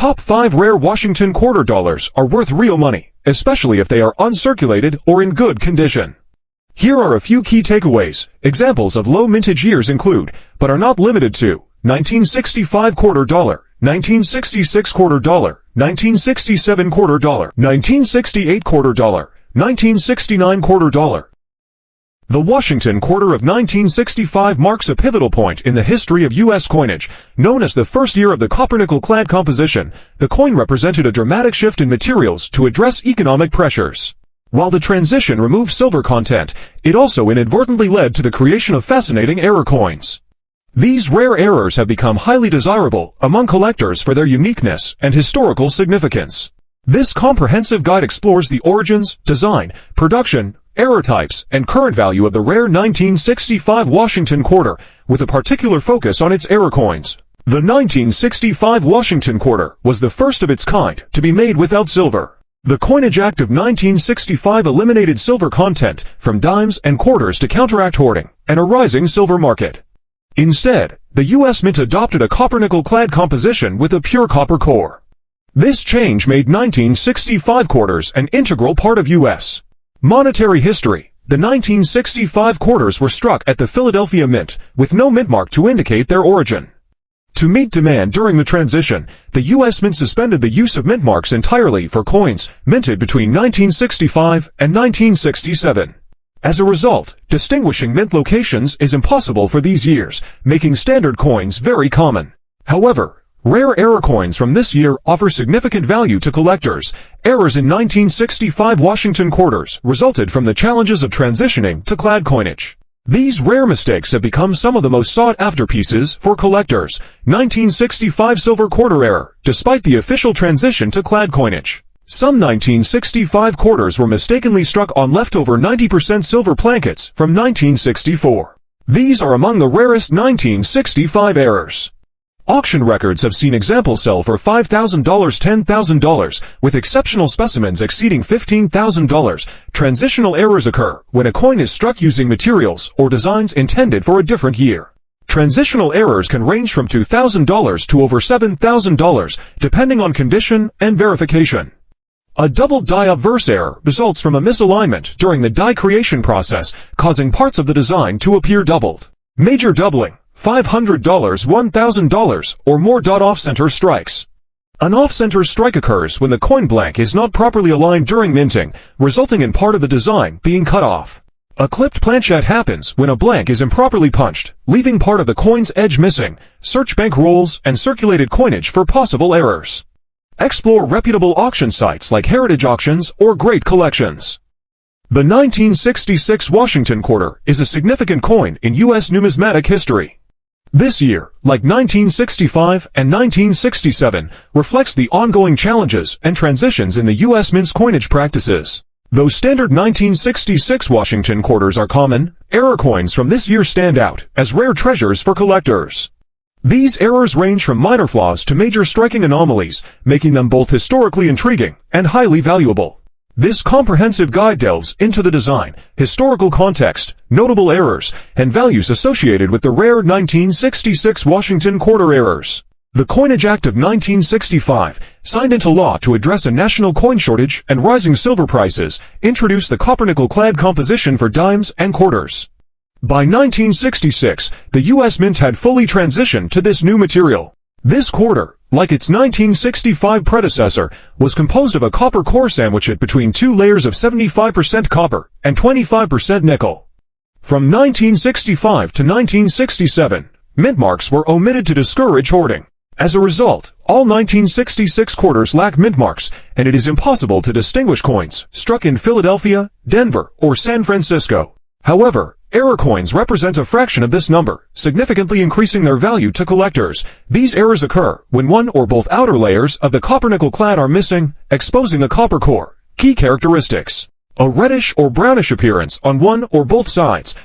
top 5 rare Washington quarter dollars are worth real money, especially if they are uncirculated or in good condition. Here are a few key takeaways. Examples of low mintage years include, but are not limited to, 1965 quarter dollar, 1966 quarter dollar, 1967 quarter dollar, 1968 quarter dollar, 1969 quarter dollar. The Washington quarter of 1965 marks a pivotal point in the history of U.S. coinage. Known as the first year of the copper-nickel-clad composition, the coin represented a dramatic shift in materials to address economic pressures. While the transition removed silver content, it also inadvertently led to the creation of fascinating error coins. These rare errors have become highly desirable among collectors for their uniqueness and historical significance. This comprehensive guide explores the origins, design, production, error types, and current value of the rare 1965 Washington quarter, with a particular focus on its error coins. The 1965 Washington quarter was the first of its kind to be made without silver. The Coinage Act of 1965 eliminated silver content from dimes and quarters to counteract hoarding and a rising silver market. Instead, the U.S. Mint adopted a copper-nickel-clad composition with a pure copper core. This change made 1965 quarters an integral part of U.S. monetary history. The 1965 quarters were struck at the Philadelphia Mint, with no mint mark to indicate their origin. To meet demand during the transition, the U.S. Mint suspended the use of mint marks entirely for coins minted between 1965 and 1967. As a result, distinguishing mint locations is impossible for these years, making standard coins very common. However, rare error coins from this year offer significant value to collectors. Errors in 1965 Washington quarters resulted from the challenges of transitioning to clad coinage. These rare mistakes have become some of the most sought-after pieces for collectors. 1965 silver quarter error, despite the official transition to clad coinage. Some 1965 quarters were mistakenly struck on leftover 90% silver plankets from 1964. These are among the rarest 1965 errors. Auction records have seen examples sell for $5,000, $10,000, with exceptional specimens exceeding $15,000. Transitional errors occur when a coin is struck using materials or designs intended for a different year. Transitional errors can range from $2,000 to over $7,000, depending on condition and verification. A double die obverse error results from a misalignment during the die creation process, causing parts of the design to appear doubled. Major doubling, $500, $1,000, or more. Off-center strikes. An off-center strike occurs when the coin blank is not properly aligned during minting, resulting in part of the design being cut off. A clipped planchette happens when a blank is improperly punched, leaving part of the coin's edge missing. Search bank rolls and circulated coinage for possible errors. Explore reputable auction sites like Heritage Auctions or Great Collections. The 1966 Washington quarter is a significant coin in U.S. numismatic history. This year, like 1965 and 1967, reflects the ongoing challenges and transitions in the U.S. Mint's coinage practices. Though standard 1966 Washington quarters are common, error coins from this year stand out as rare treasures for collectors. These errors range from minor flaws to major striking anomalies, making them both historically intriguing and highly valuable. This comprehensive guide delves into the design, historical context, notable errors, and values associated with the rare 1966 Washington quarter errors. The Coinage Act of 1965, signed into law to address a national coin shortage and rising silver prices, introduced the copper-nickel-clad composition for dimes and quarters. By 1966, the U.S. Mint had fully transitioned to this new material. This quarter, like its 1965 predecessor, was composed of a copper core sandwiched between two layers of 75% copper and 25% nickel. From 1965 to 1967, mint marks were omitted to discourage hoarding. As a result, all 1966 quarters lack mint marks, and it is impossible to distinguish coins struck in Philadelphia, Denver, or San Francisco. However, error coins represent a fraction of this number, significantly increasing their value to collectors. These errors occur when one or both outer layers of the copper-nickel clad are missing, exposing the copper core. Key characteristics: a reddish or brownish appearance on one or both sides,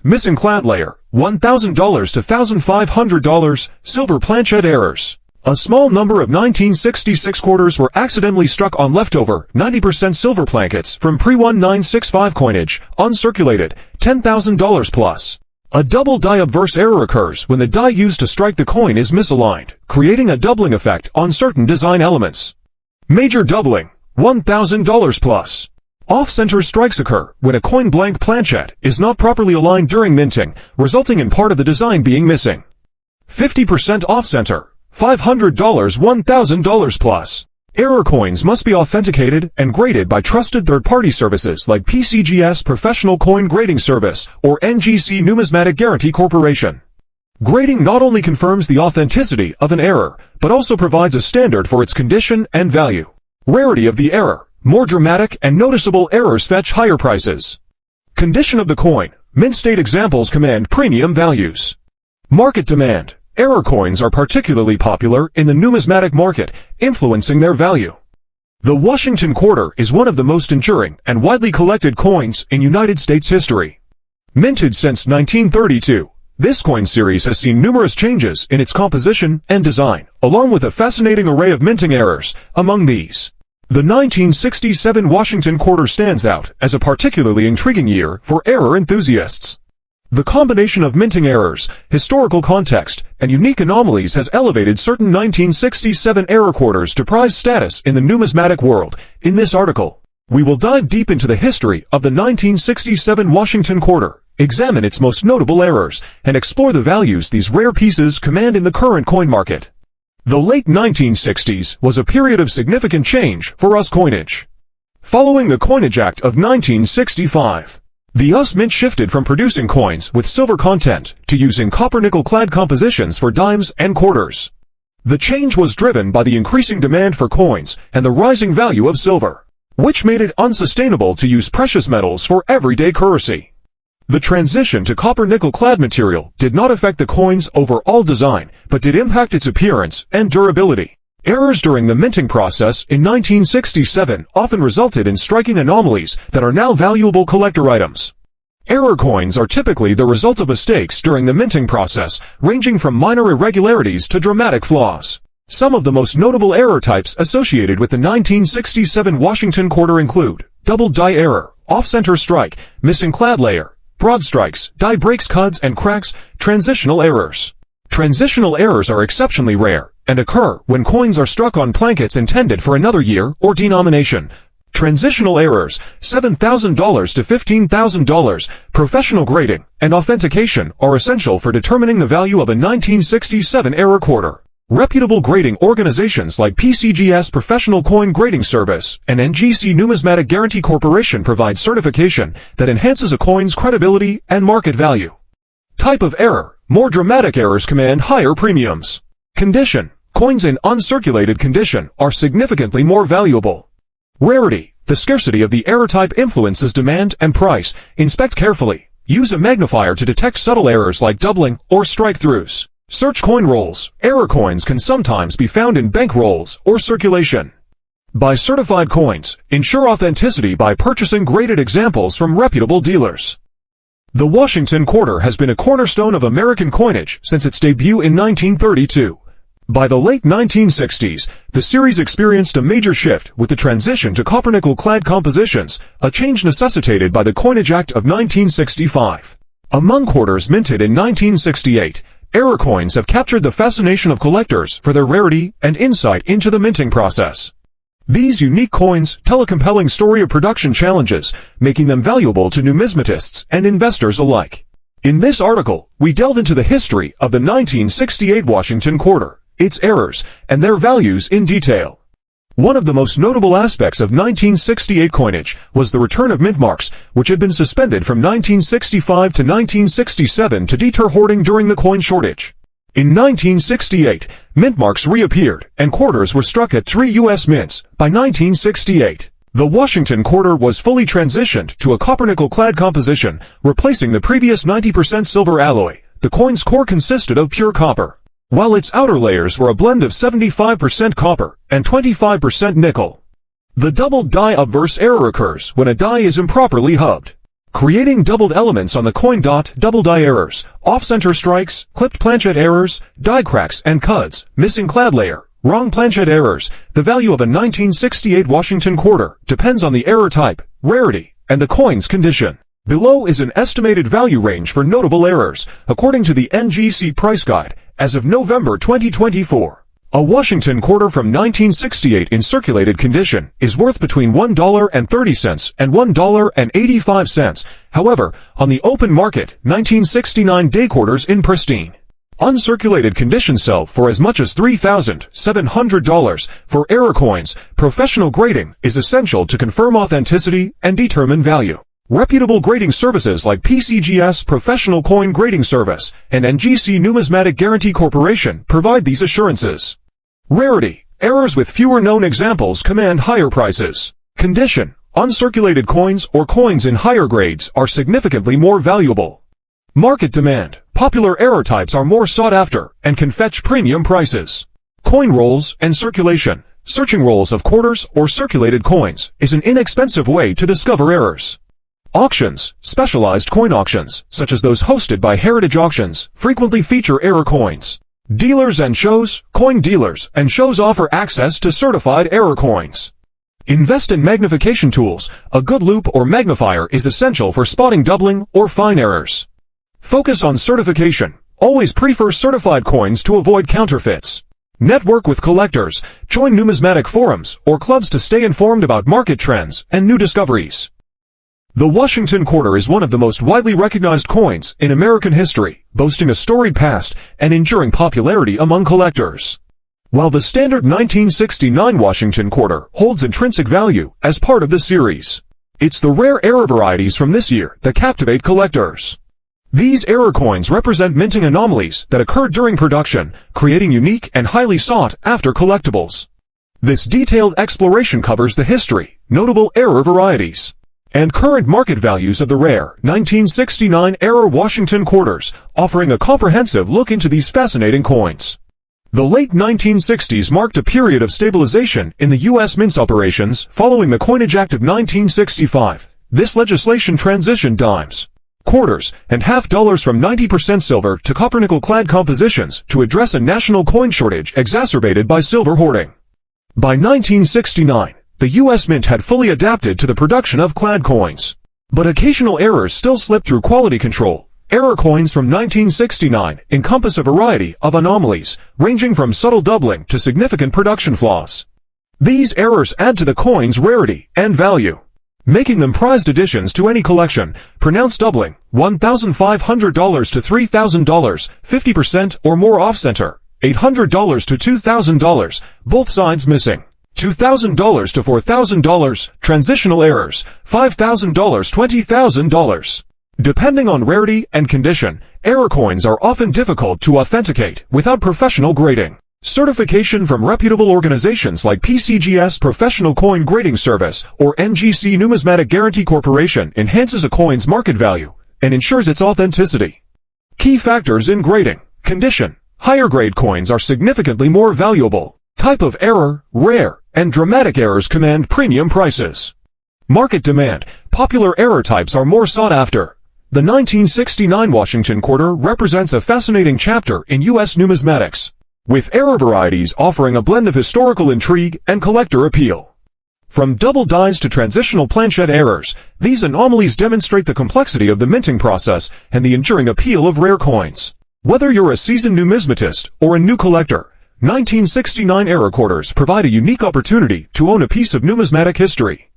missing clad layer, $1,000 to $1,500, silver planchette errors. A small number of 1966 quarters were accidentally struck on leftover 90% silver plankets from pre-1965 coinage, uncirculated, $10,000 plus. A double die obverse error occurs when the die used to strike the coin is misaligned, creating a doubling effect on certain design elements. Major doubling, $1,000 plus. Off-center strikes occur when a coin blank planchette is not properly aligned during minting, resulting in part of the design being missing. 50% off-center, $500 $1,000 plus. Error coins must be authenticated and graded by trusted third-party services like PCGS Professional Coin Grading Service or NGC Numismatic Guarantee Corporation. Grading not only confirms the authenticity of an error, but also provides a standard for its condition and value. Rarity of the error. More dramatic and noticeable errors fetch higher prices. Condition of the coin. Mint state examples command premium values. Market demand. Error coins are particularly popular in the numismatic market, influencing their value. The Washington quarter is one of the most enduring and widely collected coins in United States history. Minted since 1932, this coin series has seen numerous changes in its composition and design, along with a fascinating array of minting errors. Among these, the 1967 Washington quarter stands out as a particularly intriguing year for error enthusiasts. The combination of minting errors, historical context, and unique anomalies has elevated certain 1967 error quarters to prize status in the numismatic world. In this article, we will dive deep into the history of the 1967 Washington quarter, examine its most notable errors, and explore the values these rare pieces command in the current coin market. The late 1960s was a period of significant change for US coinage. Following the Coinage Act of 1965, the US Mint shifted from producing coins with silver content to using copper-nickel-clad compositions for dimes and quarters. The change was driven by the increasing demand for coins and the rising value of silver, which made it unsustainable to use precious metals for everyday currency. The transition to copper-nickel-clad material did not affect the coin's overall design, but did impact its appearance and durability. Errors during the minting process in 1967 often resulted in striking anomalies that are now valuable collector items. Error coins are typically the result of mistakes during the minting process, ranging from minor irregularities to dramatic flaws. Some of the most notable error types associated with the 1967 Washington quarter include double die error, off-center strike, missing clad layer, broad strikes, die breaks, cuts and cracks, transitional errors. Transitional errors are exceptionally rare and occur when coins are struck on plankets intended for another year or denomination. Transitional errors, $7,000 to $15,000, professional grading and authentication are essential for determining the value of a 1967 error quarter. Reputable grading organizations like PCGS Professional Coin Grading Service and NGC Numismatic Guarantee Corporation provide certification that enhances a coin's credibility and market value. Type of error. More dramatic errors command higher premiums. Condition. Coins in uncirculated condition are significantly more valuable. Rarity. The scarcity of the error type influences demand and price. Inspect carefully. Use a magnifier to detect subtle errors like doubling or strike-throughs. Search coin rolls. Error coins can sometimes be found in bank rolls or circulation. Buy certified coins. Ensure authenticity by purchasing graded examples from reputable dealers. The Washington quarter has been a cornerstone of American coinage since its debut in 1932. By the late 1960s, the series experienced a major shift with the transition to copper-nickel-clad compositions, a change necessitated by the Coinage Act of 1965. Among quarters minted in 1968, error coins have captured the fascination of collectors for their rarity and insight into the minting process. These unique coins tell a compelling story of production challenges, making them valuable to numismatists and investors alike. In this article, we delve into the history of the 1968 Washington quarter, its errors, and their values in detail. One of the most notable aspects of 1968 coinage was the return of mint marks, which had been suspended from 1965 to 1967 to deter hoarding during the coin shortage. In 1968, mint marks reappeared, and quarters were struck at 3 U.S. mints. By 1968, the Washington quarter was fully transitioned to a copper-nickel-clad composition, replacing the previous 90% silver alloy. The coin's core consisted of pure copper, while its outer layers were a blend of 75% copper and 25% nickel. The double die obverse error occurs when a die is improperly hubbed, creating doubled elements on the coin. Double die errors, off-center strikes, clipped planchette errors, die cracks and cuts, missing clad layer, wrong planchette errors. The value of a 1968 Washington quarter depends on the error type, rarity, and the coin's condition. Below is an estimated value range for notable errors, according to the NGC Price Guide, as of November 2024. A Washington quarter from 1968 in circulated condition is worth between $1.30 and $1.85. However, on the open market, 1969 day quarters in pristine, uncirculated condition sell for as much as $3,700. For error coins, professional grading is essential to confirm authenticity and determine value. Reputable grading services like PCGS Professional Coin Grading Service and NGC Numismatic Guarantee Corporation provide these assurances. Rarity. Errors with fewer known examples command higher prices. Condition. Uncirculated coins or coins in higher grades are significantly more valuable. Market demand. Popular error types are more sought after and can fetch premium prices. Coin rolls and circulation. Searching rolls of quarters or circulated coins is an inexpensive way to discover errors. Auctions. Specialized coin auctions, such as those hosted by Heritage Auctions, frequently feature error coins. Dealers and shows. Coin dealers and shows offer access to certified error coins. Invest in magnification tools. A good loupe or magnifier is essential for spotting doubling or fine errors. Focus on certification. Always prefer certified coins to avoid counterfeits. Network with collectors. Join numismatic forums or clubs to stay informed about market trends and new discoveries. The Washington quarter is one of the most widely recognized coins in American history, boasting a storied past and enduring popularity among collectors. While the standard 1969 Washington quarter holds intrinsic value as part of the series, it's the rare error varieties from this year that captivate collectors. These error coins represent minting anomalies that occurred during production, creating unique and highly sought-after collectibles. This detailed exploration covers the history, notable error varieties, and current market values of the rare 1969 era Washington quarters, offering a comprehensive look into these fascinating coins. The late 1960s marked a period of stabilization in the U.S. mints operations following the Coinage Act of 1965. This legislation transitioned dimes, quarters, and half dollars from 90% silver to copper-nickel-clad compositions to address a national coin shortage exacerbated by silver hoarding. By 1969, the U.S. Mint had fully adapted to the production of clad coins. But occasional errors still slip through quality control. Error coins from 1969 encompass a variety of anomalies, ranging from subtle doubling to significant production flaws. These errors add to the coin's rarity and value, making them prized additions to any collection. Pronounced doubling, $1,500 to $3,000, 50% or more off-center, $800 to $2,000, both sides missing. $2,000 to $4,000, transitional errors, $5,000, $20,000. Depending on rarity and condition, error coins are often difficult to authenticate without professional grading. Certification from reputable organizations like PCGS Professional Coin Grading Service or NGC Numismatic Guarantee Corporation enhances a coin's market value and ensures its authenticity. Key factors in grading. Condition. Higher grade coins are significantly more valuable. Type of error, rare, and dramatic errors command premium prices. Market demand. Popular error types are more sought after. The 1969 Washington quarter represents a fascinating chapter in U.S. numismatics, with error varieties offering a blend of historical intrigue and collector appeal. From double dies to transitional planchette errors, these anomalies demonstrate the complexity of the minting process and the enduring appeal of rare coins. Whether you're a seasoned numismatist or a new collector, 1969 error quarters provide a unique opportunity to own a piece of numismatic history.